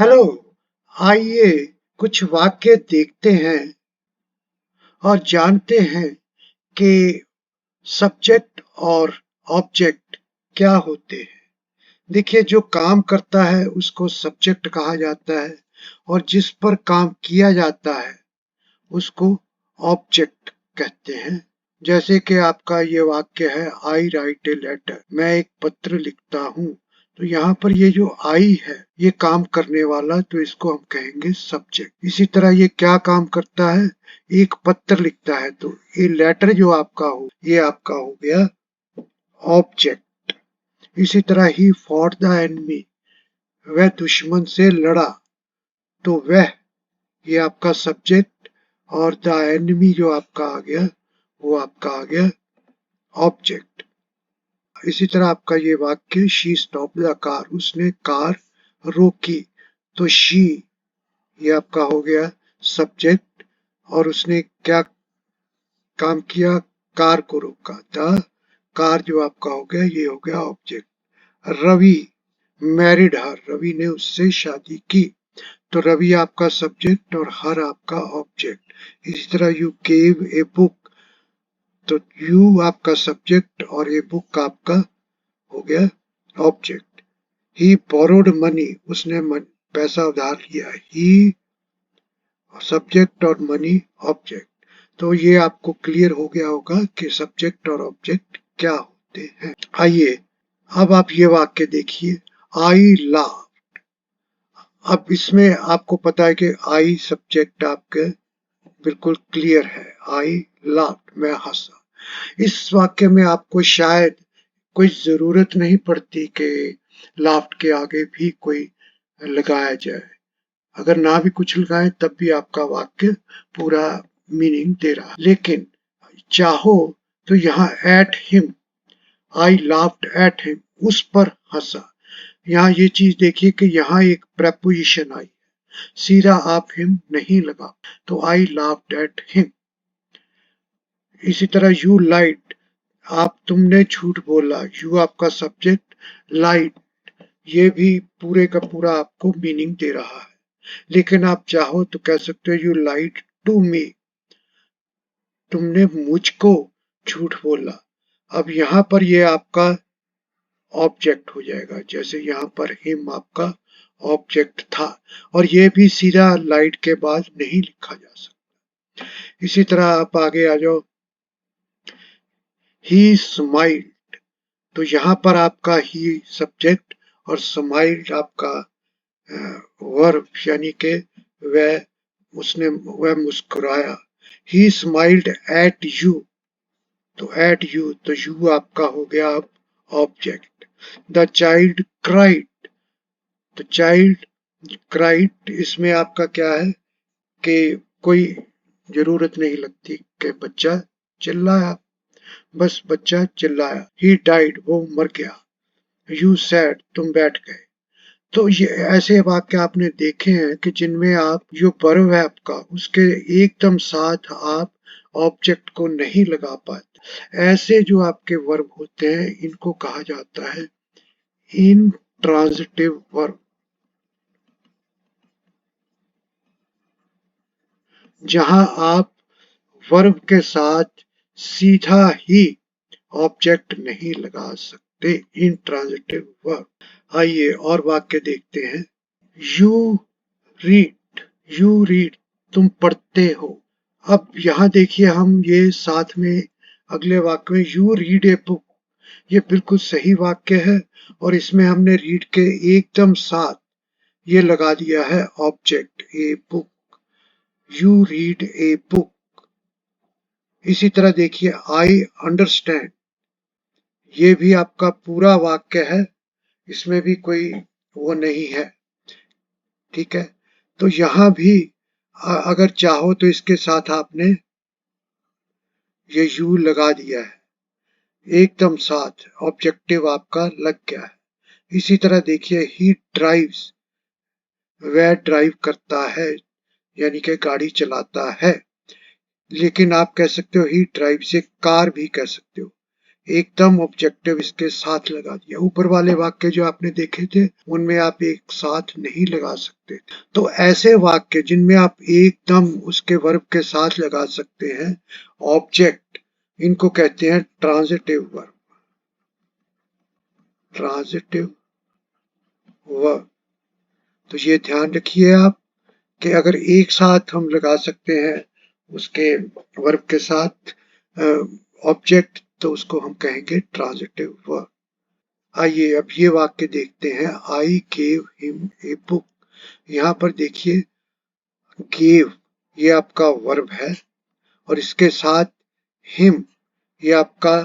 Hello, आइए कुछ वाक्य देखते हैं और जानते हैं कि सब्जेक्ट और ऑब्जेक्ट क्या होते हैं। देखिए, जो काम करता है उसको सब्जेक्ट कहा जाता है और जिस पर काम किया जाता है उसको ऑब्जेक्ट कहते हैं। जैसे कि आपका ये वाक्य है, आई राइट ए लेटर, मैं एक पत्र लिखता हूँ। तो यहाँ पर ये जो आई है ये काम करने वाला, तो इसको हम कहेंगे सब्जेक्ट। इसी तरह ये क्या काम करता है, एक पत्र लिखता है, तो ये लेटर जो आपका हो ये आपका हो गया ऑब्जेक्ट। इसी तरह ही फॉर द एनिमी, वह दुश्मन से लड़ा, तो वह ये आपका सब्जेक्ट और द एनिमी जो आपका आ गया वो आपका आ गया ऑब्जेक्ट। इसी तरह आपका ये वाक्य, शी स्टॉप द कार, उसने कार रोकी, तो शी ये आपका हो गया सब्जेक्ट और उसने क्या काम किया, कार को रोका, द कार जो आपका हो गया ये हो गया object. Ravi married her, Ravi ने उससे शादी की, तो रवि आपका सब्जेक्ट और हर आपका ऑब्जेक्ट। इसी तरह यू गेव ए बुक, तो यू आपका सब्जेक्ट और ये बुक आपका हो गया ऑब्जेक्ट। ही बोरोड मनी, उसने पैसा उधार लिया, ही सब्जेक्ट और मनी ऑब्जेक्ट। तो ये आपको क्लियर हो गया होगा कि सब्जेक्ट और ऑब्जेक्ट क्या होते हैं। आइए अब आप ये वाक्य देखिए, आई लव। अब इसमें आपको पता है कि आई सब्जेक्ट आपके बिल्कुल क्लियर है, आई लव, मैं हंसा। इस वाक्य में आपको शायद कोई जरूरत नहीं पड़ती कि लाफ्ट के आगे भी कोई लगाया जाए। अगर ना भी कुछ लगाए तब भी आपका वाक्य पूरा मीनिंग दे रहा है। लेकिन चाहो तो यहाँ at him, I laughed at him, उस पर हंसा। यहाँ ये चीज देखिए कि यहाँ एक प्रेपोजिशन आई, सीधा आप हिम नहीं लगा, तो आई लाफ्ट एट हिम। इसी तरह यू लाइट, आप तुमने झूठ बोला, यू आपका सब्जेक्ट, लाइट ये भी पूरे का पूरा आपको मीनिंग दे रहा है। लेकिन आप चाहो तो कह सकते हो यू लाइट टू मी, तुमने मुझको झूठ बोला। अब यहाँ पर ये आपका ऑब्जेक्ट हो जाएगा, जैसे यहाँ पर हिम आपका ऑब्जेक्ट था और ये भी सीधा लाइट के बाद नहीं लिखा जा सकता। इसी तरह आप आगे आ जाओ, ही स्माइल्ड, तो यहाँ पर आपका ही सब्जेक्ट और स्माइल्ड आपका वर्ब, यानी के वह मुस्कुराया। ही स्माइल्ड एट यू, तो एट यू, तो यू आपका हो गया अब ऑब्जेक्ट। द चाइल्ड क्राइड, तो चाइल्ड क्राइड, इसमें आपका क्या है कि कोई जरूरत नहीं लगती कि बच्चा चिल्लाया, बस बच्चा चिल्लाया। ही डाइड, वो मर गया। यू सैड, तुम बैठ गए। तो ये ऐसे वाक्य आपने देखे हैं कि जिनमें आप जो वर्ब है आपका उसके एकदम साथ आप ऑब्जेक्ट को नहीं लगा पाते। ऐसे जो आपके वर्ब होते हैं इनको कहा जाता है इंट्रांजिटिव वर्ब, जहां आप वर्ब के साथ सीधा ही ऑब्जेक्ट नहीं लगा सकते, इंट्रांजिटिव वर्ब। आइए और वाक्य देखते हैं। यू रीड, यू रीड, तुम पढ़ते हो। अब यहाँ देखिए हम ये साथ में अगले वाक्य में यू रीड ए बुक, ये बिल्कुल सही वाक्य है और इसमें हमने रीड के एकदम साथ ये लगा दिया है object a book, you read a book. इसी तरह देखिए आई अंडरस्टैंड, ये भी आपका पूरा वाक्य है, इसमें भी कोई वो नहीं है, ठीक है। तो यहां भी अगर चाहो तो इसके साथ आपने ये यू लगा दिया है, एकदम साथ ऑब्जेक्टिव आपका लग गया है। इसी तरह देखिए ही ड्राइव्स, वह ड्राइव करता है यानी कि गाड़ी चलाता है। लेकिन आप कह सकते हो ही ड्राइव्स ए कार भी कह सकते हो, एकदम ऑब्जेक्टिव इसके साथ लगा दिया। ऊपर वाले वाक्य जो आपने देखे थे उनमें आप एक साथ नहीं लगा सकते। तो ऐसे वाक्य जिनमें आप एकदम उसके वर्ब के साथ लगा सकते हैं ऑब्जेक्ट, इनको कहते हैं ट्रांजिटिव वर्ब। ट्रांजिटिव वर्ब, तो ये ध्यान रखिए आप कि अगर एक साथ हम लगा सकते हैं उसके वर्ब के साथ ऑब्जेक्ट, तो उसको हम कहेंगे ट्रांजिटिव वर्ब। आइए अब ये वाक्य देखते हैं, I gave him a book. यहाँ पर देखिए गेव ये आपका वर्ब है और इसके साथ हिम ये आपका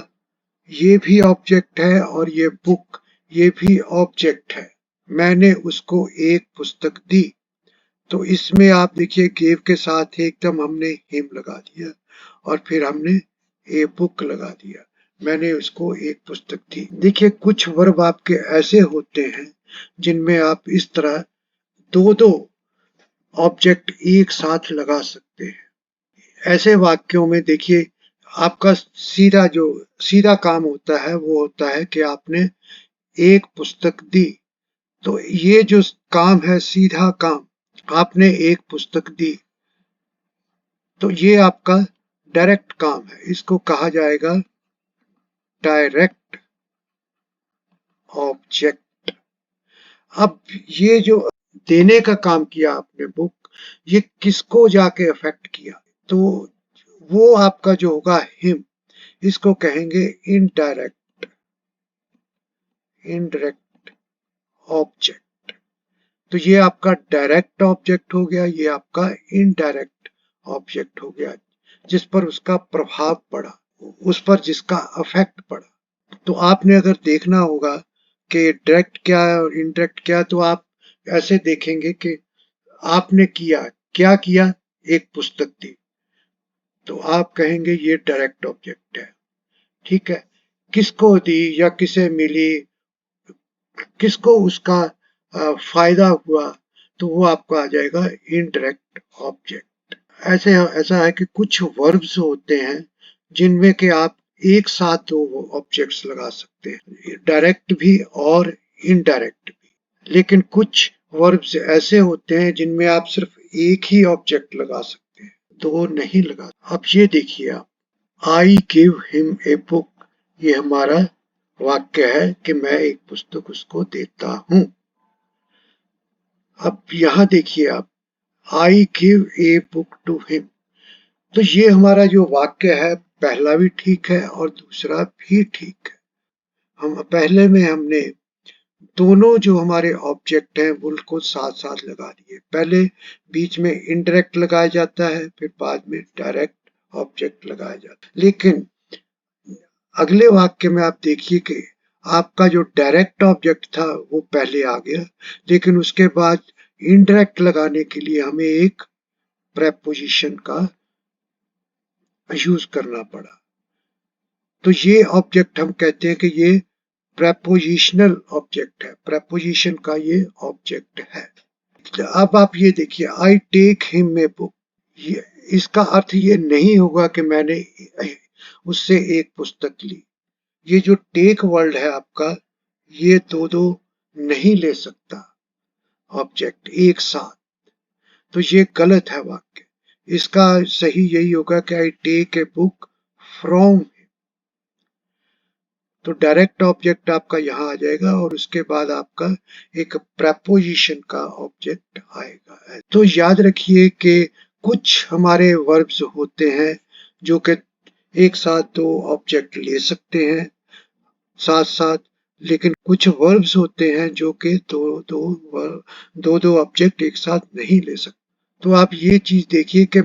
ये भी ऑब्जेक्ट है और ये बुक ये भी ऑब्जेक्ट है। मैंने उसको एक पुस्तक दी, तो इसमें आप देखिए गेव के साथ एकदम हमने हिम लगा दिया और फिर हमने ए बुक लगा दिया। मैंने उसको एक पुस्तक दी। देखिए कुछ वर्ब आपके ऐसे होते हैं जिनमें आप इस तरह दो दो ऑब्जेक्ट एक साथ लगा सकते हैं। ऐसे वाक्यों में देखिए आपका सीधा काम होता है वो होता है कि आपने एक पुस्तक दी। तो ये जो काम है सीधा काम, आपने एक पुस्तक दी, तो ये आपका डायरेक्ट काम है। इसको कहा जाएगा डायरेक्ट ऑब्जेक्ट। अब ये जो देने का काम किया आपने बुक, ये किसको जाके अफेक्ट किया, तो वो आपका जो होगा हिम, इसको कहेंगे इनडायरेक्ट ऑब्जेक्ट। तो ये आपका डायरेक्ट ऑब्जेक्ट हो गया, ये आपका इनडायरेक्ट ऑब्जेक्ट हो गया, जिस पर उसका प्रभाव पड़ा, उस पर जिसका अफेक्ट पड़ा। तो आपने अगर देखना होगा कि डायरेक्ट क्या है और इनडायरेक्ट क्या है, तो आप ऐसे देखेंगे कि आपने क्या किया, एक पुस्तक दी, तो आप कहेंगे ये डायरेक्ट ऑब्जेक्ट है। ठीक है, किसको दी या किसे मिली, किसको उसका फायदा हुआ, तो वो आपका आ जाएगा इनडायरेक्ट ऑब्जेक्ट। ऐसा है कि कुछ वर्ब्स होते हैं जिनमें कि आप एक साथ दो ऑब्जेक्ट्स लगा सकते हैं, डायरेक्ट भी और इनडायरेक्ट भी। लेकिन कुछ वर्ब्स ऐसे होते हैं जिनमें आप सिर्फ एक ही ऑब्जेक्ट लगा सकते हैं, दो नहीं लगा। अब ये देखिए आप, I give him a book, ये हमारा वाक्य है कि मैं एक पुस्तक उसको देता हूं। अब यहां देखिए आप, I give a book to him, तो ये हमारा जो वाक्य है पहला भी ठीक है और दूसरा भी ठीक है। हम पहले में हमने दोनों जो हमारे ऑब्जेक्ट हैं उनको साथ साथ लगा दिए। पहले बीच में इनडायरेक्ट लगाया जाता है, फिर बाद में डायरेक्ट ऑब्जेक्ट लगाया जाता है। लेकिन अगले वाक्य में आप देखिए कि आपका जो डायरेक्ट ऑब्जेक्ट था वो पहले आ गया, लेकिन उसके बाद इनडायरेक्ट लगाने के लिए हमें एक प्रेपोजिशन का यूज करना पड़ा। तो ये ऑब्जेक्ट हम कहते हैं कि ये प्रेपोजिशनल ऑब्जेक्ट है, प्रेपोजिशन का ये ऑब्जेक्ट है। अब आप ये देखिए, I take him a book, इसका अर्थ ये नहीं होगा कि मैंने उससे एक पुस्तक ली। ये जो टेक वर्ड है आपका, ये दो नहीं ले सकता ऑब्जेक्ट एक साथ, तो ये गलत है वाक्य। इसका सही यही होगा कि I take a book from, तो डायरेक्ट ऑब्जेक्ट आपका यहाँ आ जाएगा और उसके बाद आपका एक प्रेपोजिशन का ऑब्जेक्ट आएगा। तो याद रखिए कि कुछ हमारे वर्ब्स होते हैं जो कि एक साथ दो ऑब्जेक्ट ले सकते हैं साथ साथ, लेकिन कुछ वर्ब्स होते हैं जो कि दो ऑब्जेक्ट एक साथ नहीं ले सकते। तो आप ये चीज देखिए कि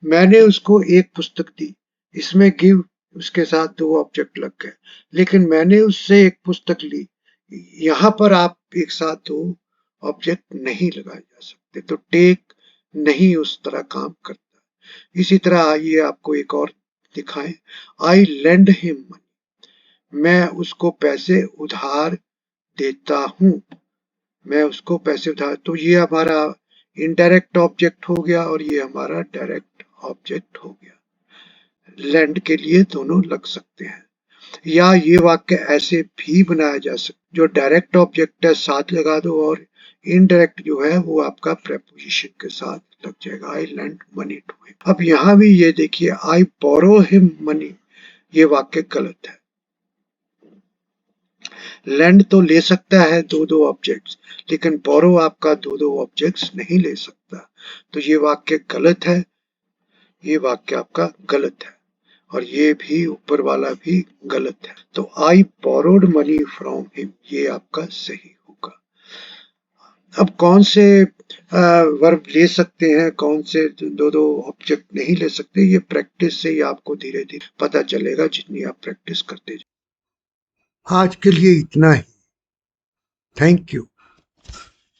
मैंने उसको एक पुस्तक दी, इसमें गिव उसके साथ दो ऑब्जेक्ट लग गए, लेकिन मैंने उससे एक पुस्तक ली, यहां पर आप एक साथ दो ऑब्जेक्ट नहीं लगाए जा सकते। तो टेक नहीं उस तरह काम करता। इसी तरह आइए आपको एक और दिखाएं, आई लेंड हिम मनी, मैं उसको पैसे उधार देता हूं, मैं उसको पैसे उधार, तो ये हमारा इनडायरेक्ट ऑब्जेक्ट हो गया और ये हमारा डायरेक्ट ऑब्जेक्ट हो गया। लैंड के लिए दोनों लग सकते हैं। या ये वाक्य ऐसे भी बनाया जा सकता, जो डायरेक्ट ऑब्जेक्ट है साथ लगा दो और इनडायरेक्ट जो है वो आपका प्रेपोजिशन के साथ लग जाएगा। आई लेंट मनी टू हिम। अब यहां भी ये देखिए, आई बोरो हिम मनी, ये वाक्य गलत है। लेंड तो ले सकता है दो दो ऑब्जेक्ट्स, लेकिन बोरो आपका दो दो ऑब्जेक्ट्स नहीं ले सकता, तो ये वाक्य गलत है। ये वाक्य आपका गलत है और ये भी ऊपर वाला भी गलत है। तो I borrowed money from him, ये आपका सही होगा। अब कौन से वर्ब ले सकते हैं, कौन से दो दो ऑब्जेक्ट नहीं ले सकते, ये प्रैक्टिस से ही आपको धीरे धीरे पता चलेगा, जितनी आप प्रैक्टिस करते जाओ। आज के लिए इतना ही। Thank you.